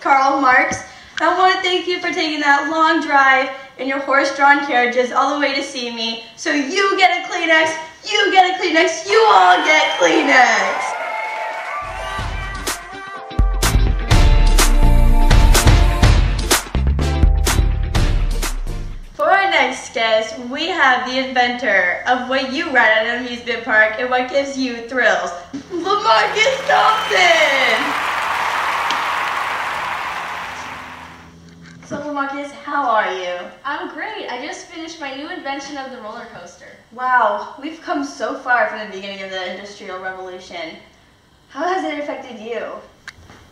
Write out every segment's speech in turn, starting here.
Karl, Marx. I want to thank you for taking that long drive in your horse-drawn carriages all the way to see me. So you get a Kleenex, you get a Kleenex, you all get Kleenex. For our next guest, we have the inventor of what you ride at an amusement park and what gives you thrills, LaMarcus Thompson! So LaMarcus, how are you? I'm great. I just finished my new invention of the roller coaster. Wow, we've come so far from the beginning of the Industrial Revolution. How has it affected you?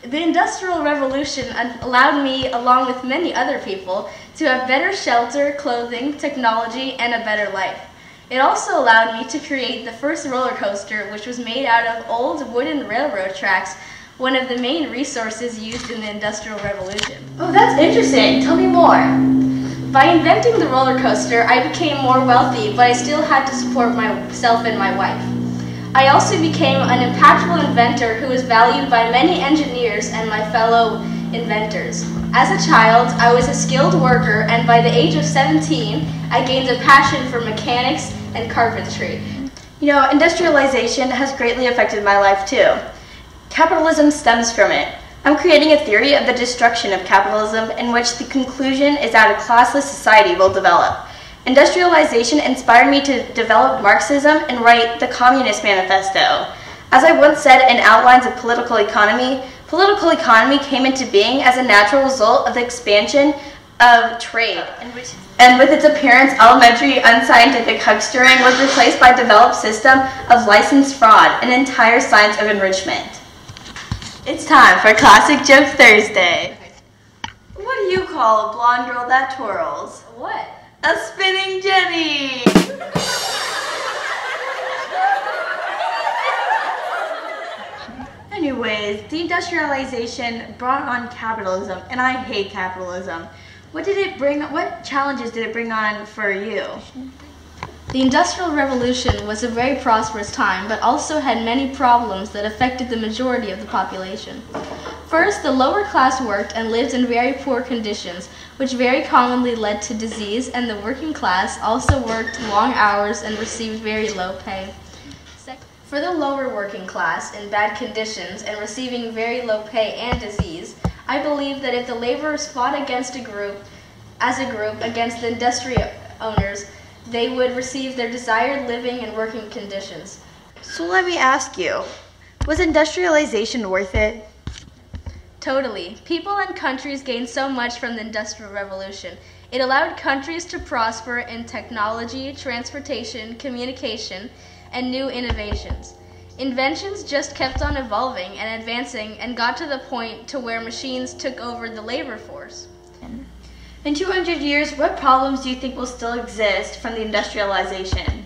The Industrial Revolution allowed me, along with many other people, to have better shelter, clothing, technology, and a better life. It also allowed me to create the first roller coaster, which was made out of old wooden railroad tracks, one of the main resources used in the Industrial Revolution. Oh, that's interesting. Tell me more. By inventing the roller coaster, I became more wealthy, but I still had to support myself and my wife. I also became an impactful inventor who was valued by many engineers and my fellow inventors. As a child, I was a skilled worker, and by the age of 17, I gained a passion for mechanics and carpentry. You know, industrialization has greatly affected my life too. Capitalism stems from it. I'm creating a theory of the destruction of capitalism in which the conclusion is that a classless society will develop. Industrialization inspired me to develop Marxism and write the Communist Manifesto. As I once said in Outlines of Political Economy came into being as a natural result of the expansion of trade, and with its appearance, elementary, unscientific huckstering was replaced by a developed system of licensed fraud, an entire science of enrichment. It's time for Classic Joke Thursday. What do you call a blonde girl that twirls? What? A spinning jenny! Anyways, the industrialization brought on capitalism, and I hate capitalism. What challenges did it bring on for you? The Industrial Revolution was a very prosperous time, but also had many problems that affected the majority of the population. First, the lower class worked and lived in very poor conditions, which very commonly led to disease, and the working class also worked long hours and received very low pay. For the lower working class in bad conditions and receiving very low pay and disease, I believe that if the laborers fought against as a group against the industry owners, they would receive their desired living and working conditions. So let me ask you, was industrialization worth it? Totally. People and countries gained so much from the Industrial Revolution. It allowed countries to prosper in technology, transportation, communication, and new innovations. Inventions just kept on evolving and advancing and got to the point to where machines took over the labor force. In 200 years, what problems do you think will still exist from the industrialization?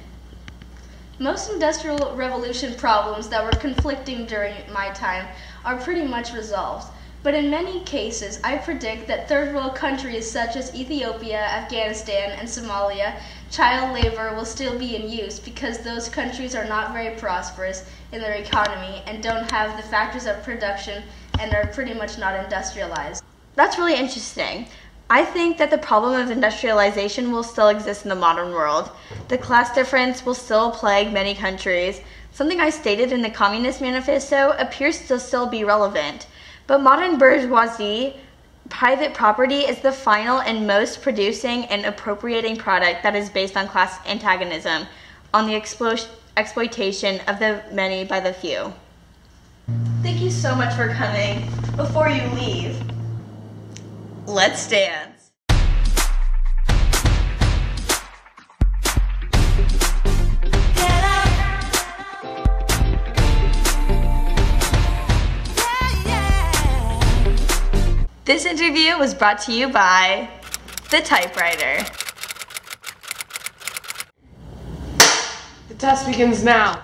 Most Industrial Revolution problems that were conflicting during my time are pretty much resolved. But in many cases, I predict that third world countries such as Ethiopia, Afghanistan, and Somalia, child labor will still be in use because those countries are not very prosperous in their economy and don't have the factors of production and are pretty much not industrialized. That's really interesting. I think that the problem of industrialization will still exist in the modern world. The class difference will still plague many countries. Something I stated in the Communist Manifesto appears to still be relevant. But modern bourgeoisie, private property is the final and most producing and appropriating product that is based on class antagonism, on the exploitation of the many by the few. Thank you so much for coming. Before you leave, let's dance. This interview was brought to you by The Typewriter. The test begins now.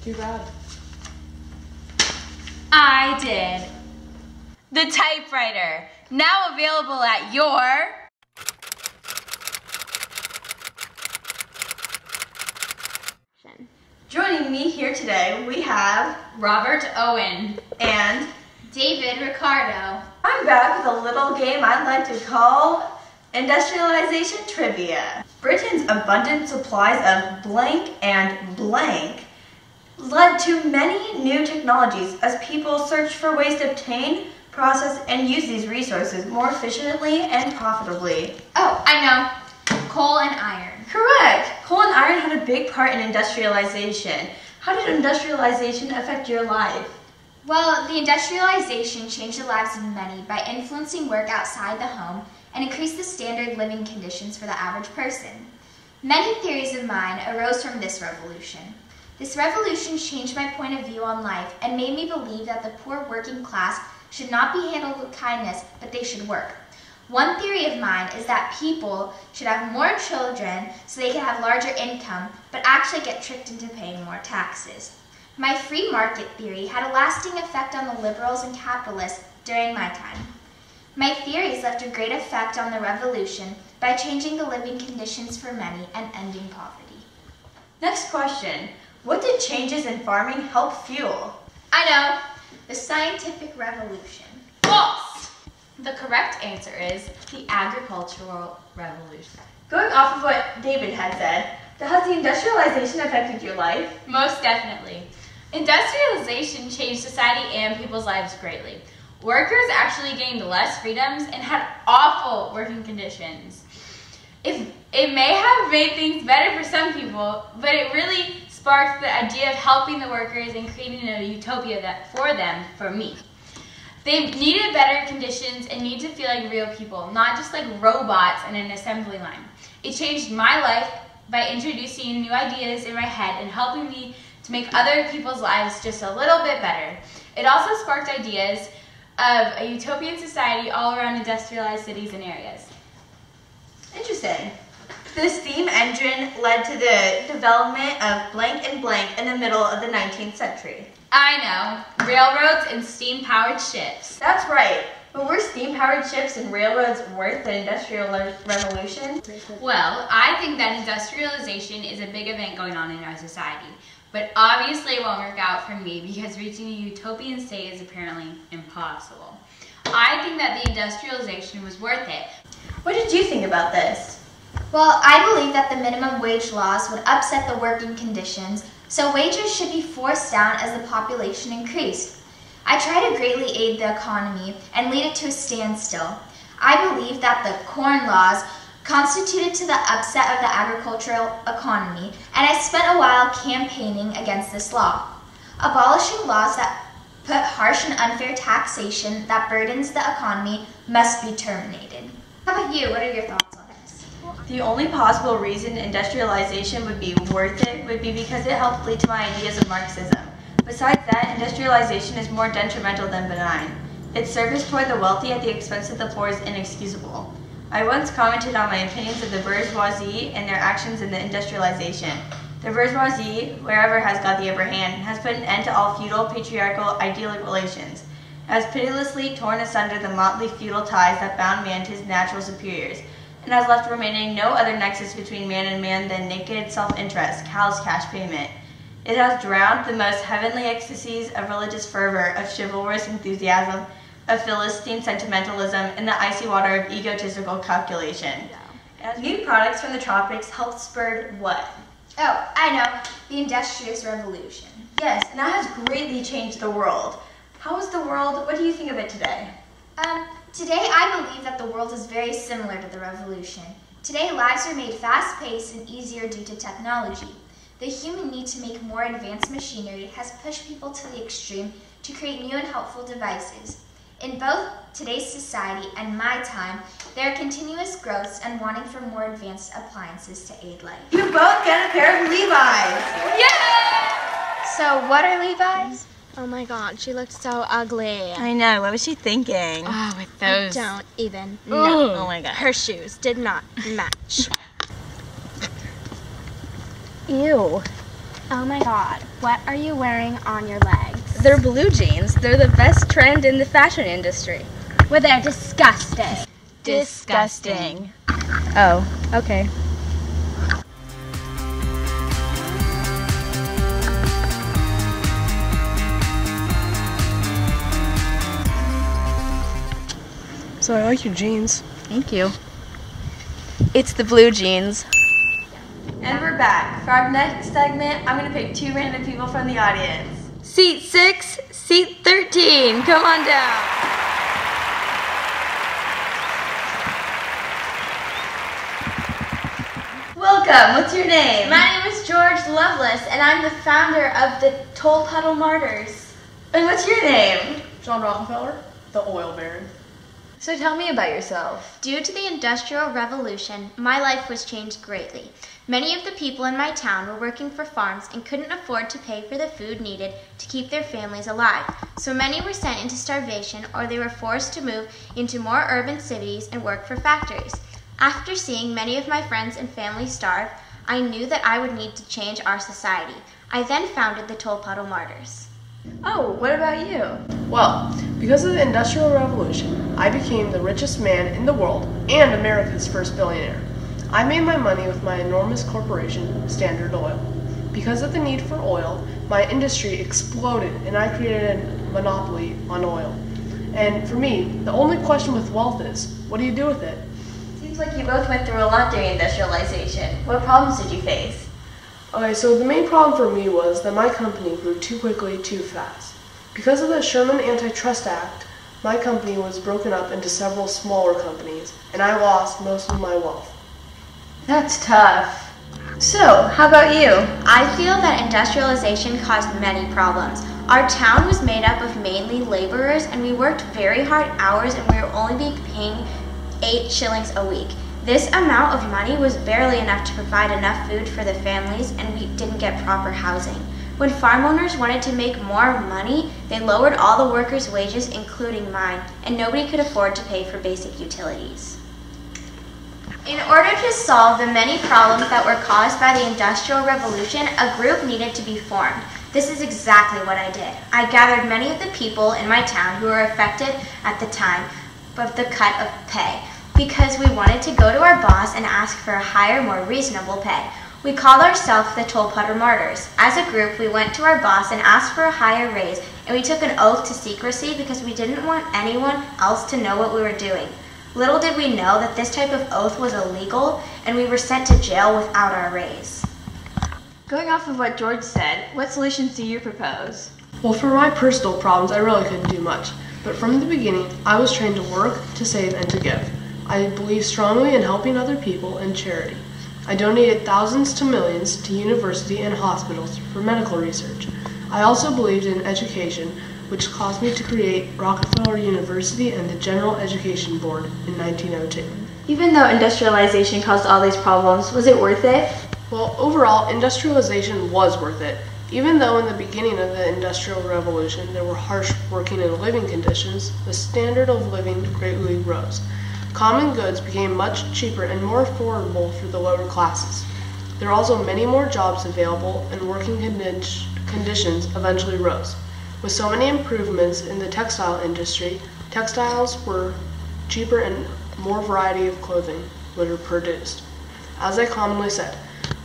Too bad. I did. The typewriter, now available at your... Joining me here today, we have Robert Owen and David Ricardo. I'm back with a little game I'd like to call Industrialization Trivia. Britain's abundant supplies of blank and blank led to many new technologies as people searched for ways to obtain, process, and use these resources more efficiently and profitably. Oh, I know. Coal and iron. Correct! Coal and iron had a big part in industrialization. How did industrialization affect your life? Well, the industrialization changed the lives of many by influencing work outside the home and increased the standard living conditions for the average person. Many theories of mine arose from this revolution. This revolution changed my point of view on life and made me believe that the poor working class should not be handled with kindness, but they should work. One theory of mine is that people should have more children so they can have larger income, but actually get tricked into paying more taxes. My free market theory had a lasting effect on the liberals and capitalists during my time. My theories left a great effect on the revolution by changing the living conditions for many and ending poverty. Next question. What did changes in farming help fuel? I know, the scientific revolution. False! The correct answer is the agricultural revolution. Going off of what David had said, has the industrialization affected your life? Most definitely. Industrialization changed society and people's lives greatly. Workers actually gained less freedoms and had awful working conditions. It may have made things better for some people, but it really sparked the idea of helping the workers and creating a utopia for them, for me. They needed better conditions and need to feel like real people, not just like robots in an assembly line. It changed my life by introducing new ideas in my head and helping me to make other people's lives just a little bit better. It also sparked ideas of a utopian society all around industrialized cities and areas. Interesting. The steam engine led to the development of blank and blank in the middle of the 19th century. I know, railroads and steam-powered ships. That's right. But were steam-powered ships and railroads worth the Industrial Revolution? Well, I think that industrialization is a big event going on in our society. But obviously it won't work out for me because reaching a utopian state is apparently impossible. I think that the industrialization was worth it. What did you think about this? Well, I believe that the minimum wage laws would upset the working conditions, so wages should be forced down as the population increased. I try to greatly aid the economy and lead it to a standstill. I believe that the corn laws constituted to the upset of the agricultural economy, and I spent a while campaigning against this law. Abolishing laws that put harsh and unfair taxation that burdens the economy must be terminated. How about you? What are your thoughts on this? The only possible reason industrialization would be worth it would be because it helped lead to my ideas of Marxism. Besides that, industrialization is more detrimental than benign. Its service toward the wealthy at the expense of the poor is inexcusable. I once commented on my opinions of the bourgeoisie and their actions in the industrialization. The bourgeoisie, wherever has got the upper hand, has put an end to all feudal, patriarchal, idyllic relations. It has pitilessly torn asunder the motley feudal ties that bound man to his natural superiors, and has left remaining no other nexus between man and man than naked self-interest, callous cash payment. It has drowned the most heavenly ecstasies of religious fervor, of chivalrous enthusiasm, of Philistine sentimentalism, in the icy water of egotistical calculation. New products from the tropics helped spur what? Oh, I know, the Industrial Revolution. Yes, and that has greatly changed the world. How is the world? What do you think of it today? Today I believe that the world is very similar to the revolution. Today lives are made fast-paced and easier due to technology. The human need to make more advanced machinery has pushed people to the extreme to create new and helpful devices. In both today's society and my time, there are continuous growths and wanting for more advanced appliances to aid life. You both get a pair of Levi's! Yay! So what are Levi's? Oh my god, she looked so ugly. I know, what was she thinking? Oh, with those. Don't even. Ooh. No. Oh my god. Her shoes did not match. Ew. Oh my god, what are you wearing on your legs? They're blue jeans. They're the best trend in the fashion industry. Well, they're disgusting. Disgusting. Oh, okay. So I like your jeans. Thank you. It's the blue jeans. And we're back. For our next segment, I'm going to pick 2 random people from the audience. Seat 6, seat 13. Come on down. Welcome. What's your name? My name is Loveless, and I'm the founder of the Toll Puddle Martyrs. And what's your name? John Rockefeller, the oil baron. So tell me about yourself. Due to the Industrial Revolution, my life was changed greatly. Many of the people in my town were working for farms and couldn't afford to pay for the food needed to keep their families alive. So many were sent into starvation, or they were forced to move into more urban cities and work for factories. After seeing many of my friends and family starve, I knew that I would need to change our society. I then founded the Toll Puddle Martyrs. Oh, what about you? Well, because of the Industrial Revolution, I became the richest man in the world and America's first billionaire. I made my money with my enormous corporation, Standard Oil. Because of the need for oil, my industry exploded and I created a monopoly on oil. And for me, the only question with wealth is, what do you do with it? Seems like you both went through a lot during industrialization. What problems did you face? Okay, so the main problem for me was that my company grew too quickly, too fast. Because of the Sherman Antitrust Act, my company was broken up into several smaller companies, and I lost most of my wealth. That's tough. So, how about you? I feel that industrialization caused many problems. Our town was made up of mainly laborers, and we worked very hard hours, and we were only being paying 8 shillings a week. This amount of money was barely enough to provide enough food for the families, and we didn't get proper housing. When farm owners wanted to make more money, they lowered all the workers' wages, including mine, and nobody could afford to pay for basic utilities. In order to solve the many problems that were caused by the Industrial Revolution, a group needed to be formed. This is exactly what I did. I gathered many of the people in my town who were affected at the time of the cut of pay, because we wanted to go to our boss and ask for a higher, more reasonable pay. We called ourselves the Toll Puddle Martyrs. As a group, we went to our boss and asked for a higher raise, and we took an oath to secrecy because we didn't want anyone else to know what we were doing. Little did we know that this type of oath was illegal, and we were sent to jail without our raise. Going off of what George said, what solutions do you propose? Well, for my personal problems, I really couldn't do much. But from the beginning, I was trained to work, to save, and to give. I believe strongly in helping other people and charity. I donated thousands to millions to university and hospitals for medical research. I also believed in education, which caused me to create Rockefeller University and the General Education Board in 1902. Even though industrialization caused all these problems, was it worth it? Well, overall, industrialization was worth it. Even though in the beginning of the Industrial Revolution there were harsh working and living conditions, the standard of living greatly rose. Common goods became much cheaper and more affordable for the lower classes. There are also many more jobs available, and working conditions eventually rose. With so many improvements in the textile industry, textiles were cheaper and more variety of clothing were produced. As I commonly said,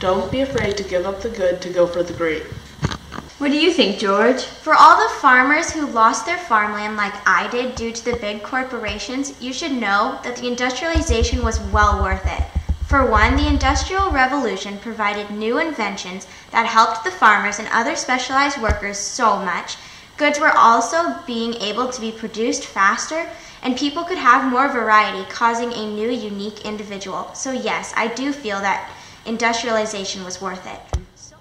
don't be afraid to give up the good to go for the great. What do you think, George? For all the farmers who lost their farmland like I did due to the big corporations, you should know that the industrialization was well worth it. For one, the Industrial Revolution provided new inventions that helped the farmers and other specialized workers so much. Goods were also being able to be produced faster, and people could have more variety, causing a new, unique individual. So yes, I do feel that industrialization was worth it.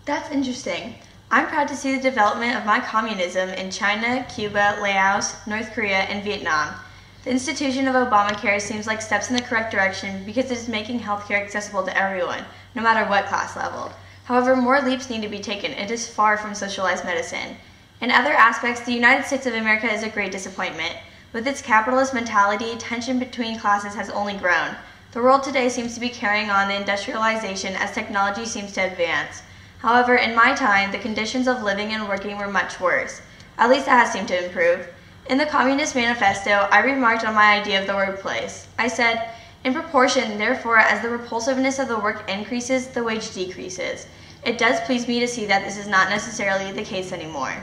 That's interesting. I'm proud to see the development of my communism in China, Cuba, Laos, North Korea, and Vietnam. The institution of Obamacare seems like steps in the correct direction because it is making healthcare accessible to everyone, no matter what class level. However, more leaps need to be taken. It is far from socialized medicine. In other aspects, the United States of America is a great disappointment. With its capitalist mentality, tension between classes has only grown. The world today seems to be carrying on the industrialization as technology seems to advance. However, in my time, the conditions of living and working were much worse. At least that has seemed to improve. In the Communist Manifesto, I remarked on my idea of the workplace. I said, in proportion, therefore, as the repulsiveness of the work increases, the wage decreases. It does please me to see that this is not necessarily the case anymore.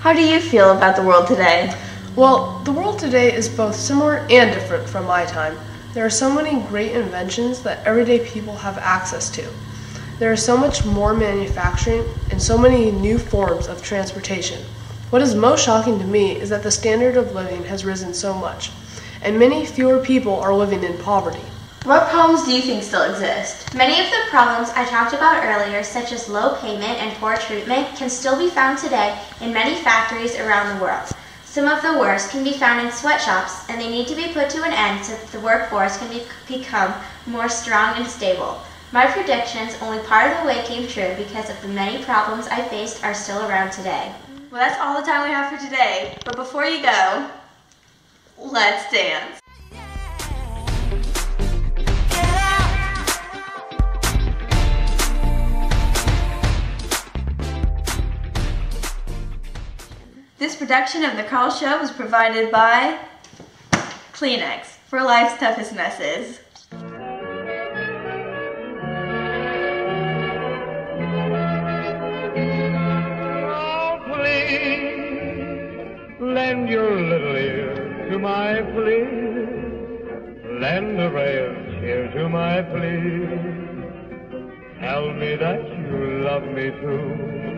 How do you feel about the world today? Well, the world today is both similar and different from my time. There are so many great inventions that everyday people have access to. There is so much more manufacturing and so many new forms of transportation. What is most shocking to me is that the standard of living has risen so much, and many fewer people are living in poverty. What problems do you think still exist? Many of the problems I talked about earlier, such as low payment and poor treatment, can still be found today in many factories around the world. Some of the worst can be found in sweatshops, and they need to be put to an end so that the workforce can become more strong and stable. My predictions, only part of the way came true because of the many problems I faced are still around today. Well, that's all the time we have for today. But before you go, let's dance. This production of The Karl Show was provided by Kleenex for life's toughest messes. Lend your little ear to my plea. Lend a ray of cheer to my plea. Tell me that you love me too.